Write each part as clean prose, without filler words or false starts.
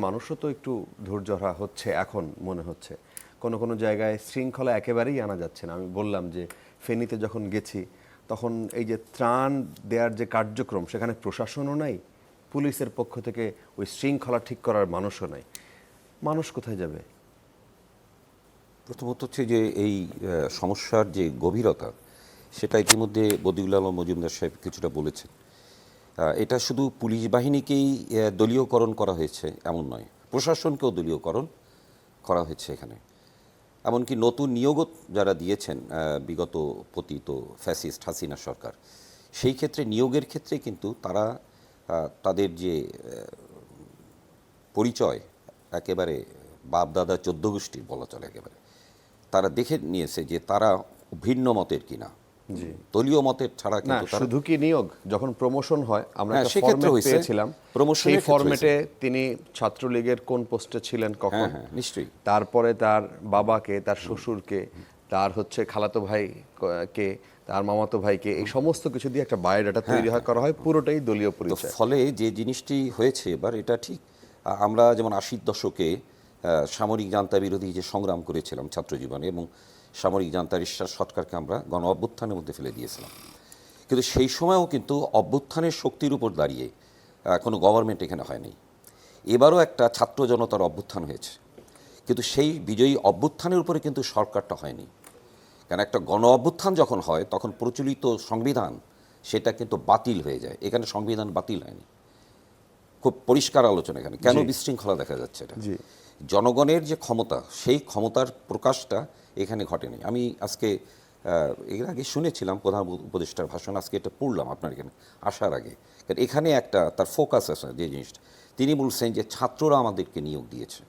মানুষও তো একটু ধৈর্যহারা হচ্ছে এখন মনে হচ্ছে। কোনো কোনো জায়গায় শৃঙ্খলা একেবারেই আনা যাচ্ছে না। আমি বললাম যে ফেনীতে যখন গেছি তখন এই যে ত্রাণ দেওয়ার যে কার্যক্রম সেখানে প্রশাসনও নাই, পুলিশের পক্ষ থেকে ওই শৃঙ্খলা ঠিক করার মানুষও নাই। মানুষ কোথায় যাবে? প্রথমত হচ্ছে যে এই সমস্যার যে গভীরতা সেটা ইতিমধ্যে বদিউল আলম মজুমদার সাহেব কিছুটা বলেছেন। এটা শুধু পুলিশ বাহিনীকেই দলীয়করণ করা হয়েছে এমন নয়, প্রশাসনকেও দলীয়করণ করা হয়েছে এখানে। এমনকি নতুন নিয়োগও যারা দিয়েছেন বিগত পতিত ফ্যাসিস্ট হাসিনা সরকার, সেই ক্ষেত্রে নিয়োগের ক্ষেত্রে কিন্তু তারা তাদের যে পরিচয় একেবারে বাপ দাদা 14 গোষ্ঠীর বলা চলে, একেবারে তারা দেখে নিয়েছে যে তারা ভিন্ন মতের কিনা, দলীয় মতের ছাড়া কিন্তু না। শুধু কি নিয়োগ, যখন প্রমোশন হয় আমরা একটা সেক্ষেত্রে ফরম্যাট পেয়েছিলাম, সেই ফরম্যাটে তিনি ছাত্রলীগের কোন পোস্টে ছিলেন, কখন, নিশ্চয়ই, তারপরে তার বাবাকে, তার শ্বশুরকে, তার হচ্ছে খালাতো ভাই কে, তার মামাতো ভাইকে, এই সমস্ত কিছু দিয়ে একটা বায়োডাটা তৈরি করা হয়, পুরোটাই দলীয় পরিচয়। ফলে যে জিনিসটি হয়েছে এবার এটা ঠিক। আমরা যেমন 80-র দশকে সামরিক জান্তা বিরোধী যে সংগ্রাম করেছিলাম ছাত্র জীবনে, এবং সামরিক জান্তা এরশাদ সরকারকে আমরা গণ অভ্যুত্থানের মধ্যে ফেলে দিয়েছিলাম, কিন্তু সেই সময়ও কিন্তু অভ্যুত্থানের শক্তির উপর দাঁড়িয়ে কোনো গভর্নমেন্ট এখানে হয়নি। এবারও একটা ছাত্র জনতার অভ্যুত্থান হয়েছে, কিন্তু সেই বিজয়ী অভ্যুত্থানের উপরে কিন্তু সরকারটা হয়নি। কারণ একটা গণ অভ্যুত্থান যখন হয় তখন প্রচলিত সংবিধান সেটা কিন্তু বাতিল হয়ে যায়। এখানে সংবিধান বাতিল হয়নি, খুব পরিষ্কার আলোচনা এখানে। কেন বিশৃঙ্খলা দেখা যাচ্ছে? এটা জনগণের যে ক্ষমতা, সেই ক্ষমতার প্রকাশটা এখানে ঘটেনি। আমি আজকে এর আগে শুনেছিলাম প্রধান উপদেষ্টার ভাষণ, আজকে এটা পড়লাম আপনার এখানে আসার আগে। কারণ এখানে একটা তার ফোকাস আছে যে জিনিসটা, তিনি বলছেন যে ছাত্ররা আমাদেরকে নিয়োগ দিয়েছে,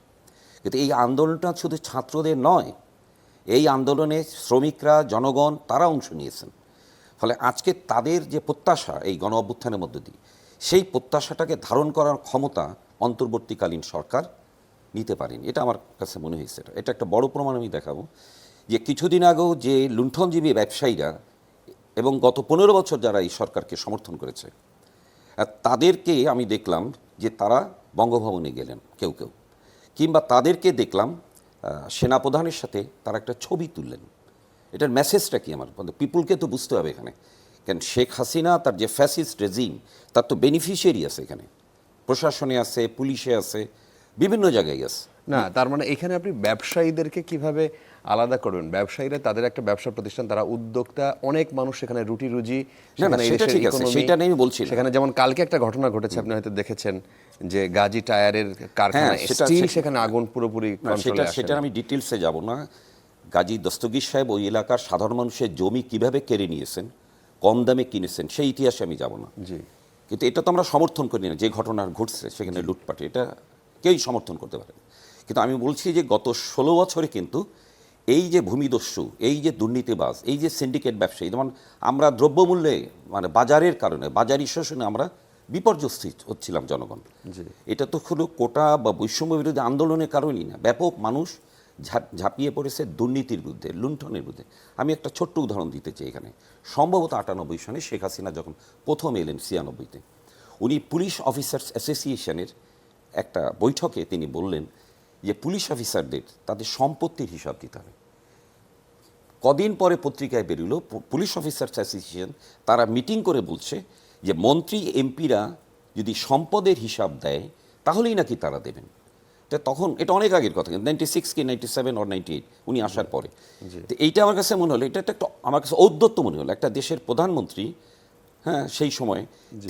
কিন্তু এই আন্দোলনটা শুধু ছাত্রদের নয়, এই আন্দোলনে শ্রমিকরা, জনগণ তারা অংশ নিয়েছেন। ফলে আজকে তাদের যে প্রত্যাশা এই গণ অভ্যুত্থানের মধ্য দিয়ে, সেই প্রত্যাশাটাকে ধারণ করার ক্ষমতা অন্তর্বর্তীকালীন সরকার নিতে পারেনি। এটা আমার কাছে মনে হয়েছে। এটা একটা বড় প্রমাণ আমি দেখাবো যে কিছুদিন আগেও যে লুণ্ঠনজীবী ব্যবসায়ীরা এবং গত 15 বছর যারা এই সরকারকে সমর্থন করেছে, তাদেরকে আমি দেখলাম যে তারা বঙ্গভবনে গেলেন কেউ কেউ, কিংবা তাদেরকে দেখলাম সেনাপ্রধানের সাথে তারা একটা ছবি তুললেন। এটার মেসেজটা কি? আমার পিপুলকে তো বুঝতে হবে এখানে। কেন শেখ হাসিনা তার যে ফ্যাসিস্ট রেজিম, তার তো বেনিফিশিয়ারি আছে এখানে, প্রশাসনে আছে, পুলিশে আছে, বিভিন্ন জায়গায় আছে। না, তার মানে এখানে আপনি ব্যবসায়ীদেরকে কিভাবে আলাদা করবেন? ব্যবসায়ীরা তাদের একটা ব্যবসা প্রতিষ্ঠান, তারা উদ্যোক্তা, অনেক মানুষ সেখানে রুটি রুজি, সেটা নিয়ে বলছি। সেখানে যেমন কালকে একটা ঘটনা ঘটেছে, আপনি হয়তো দেখেছেন যে গাজী টায়ারের কারখানায় স্টিল, সেখানে আগুন পুরোপুরি কন্ট্রোলে আসে না। সেটা আমি ডিটেলসে যাব না। গাজী দস্তগীর সাহেব ওই এলাকার সাধারণ মানুষের জমি কিভাবে কেড়ে নিয়েছেন, কম দামে কিনেছেন, সেই ইতিহাসে আমি যাব না। কিন্তু এটা তো আমরা সমর্থন করি না, যে ঘটনা ঘটছে সেখানে লুটপাট, এটা কেউই সমর্থন করতে পারে। কিন্তু আমি বলছি যে গত 16 বছরে কিন্তু এই যে ভূমিদস্যু, এই যে দুর্নীতিবাজ, এই যে সিন্ডিকেট ব্যবসায়ী, যেমন আমরা দ্রব্যমূল্যে মানে বাজারের কারণে, বাজারি শোষণে আমরা বিপর্যস্ত হচ্ছিলাম জনগণ। এটা তো শুধু কোটা বা বৈষম্য বিরোধী আন্দোলনের কারণেই না, ব্যাপক মানুষ ঝাঁপিয়ে পড়েছে দুর্নীতির বিরুদ্ধে, লুণ্ঠনের বিরুদ্ধে। আমি একটা ছোট্ট উদাহরণ দিতে চাই এখানে। সম্ভবত 98 সনে শেখ হাসিনা যখন প্রথম এলেন 96-তে, উনি পুলিশ অফিসার্স অ্যাসোসিয়েশনের একটা বৈঠকে তিনি বললেন যে পুলিশ অফিসারদের তাদের সম্পত্তির হিসাব দিতে হবে। কদিন পরে পত্রিকায় বেরোলো পুলিশ অফিসার্স অ্যাসোসিয়েশন তারা মিটিং করে বলছে যে মন্ত্রী এমপিরা যদি সম্পদের হিসাব দেয় তাহলেই নাকি তারা দেবেন। তখন এটা অনেক আগের কথা, 96 কি 97 or 98 উনি আসার পরে। তো এইটা আমার কাছে মনে হলো, এটা একটা আমার কাছে ঔদ্ধত্য মনে হলো। একটা দেশের প্রধানমন্ত্রী, সেই সময়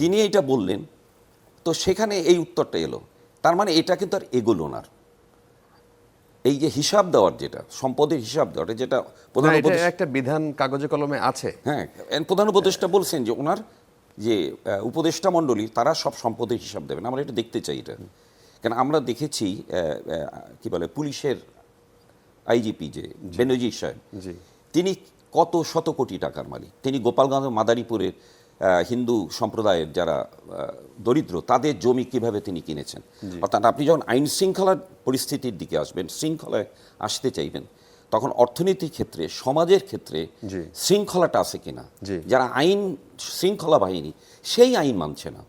তিনি এইটা বললেন, তো সেখানে এই উত্তরটা এলো। তার মানে এটা কিন্তু আর এগোলো না। এই যে হিসাব দেওয়ার, যেটা সম্পদের হিসাব দেওয়ার, যেটা প্রধান একটা বিধান কাগজে কলমে আছে। প্রধান উপদেষ্টা বলছেন যে ওনার যে উপদেষ্টা মণ্ডলী তারা সব সম্পদের হিসাব দেবেন। আমরা এটা দেখতে চাই। এটা কেন আমরা দেখেছি কি বলে পুলিশের আইজিপি যে বেনজির সাহেব, তিনি কত শত কোটি টাকার মালিক। তিনি গোপালগঞ্জ মাদারীপুরের হিন্দু সম্প্রদায়ের যারা দরিদ্র তাদের জমি কিভাবে তিনি কিনেছেন। অর্থাৎ আপনি যখন আইন শৃঙ্খলার পরিস্থিতির দিকে আসবেন, শৃঙ্খলায় আসতে চাইবেন, তখন অর্থনীতির ক্ষেত্রে, সমাজের ক্ষেত্রে শৃঙ্খলাটা আছে কিনা, যারা আইন শৃঙ্খলা বাহিনী সেই আইন মানছে না,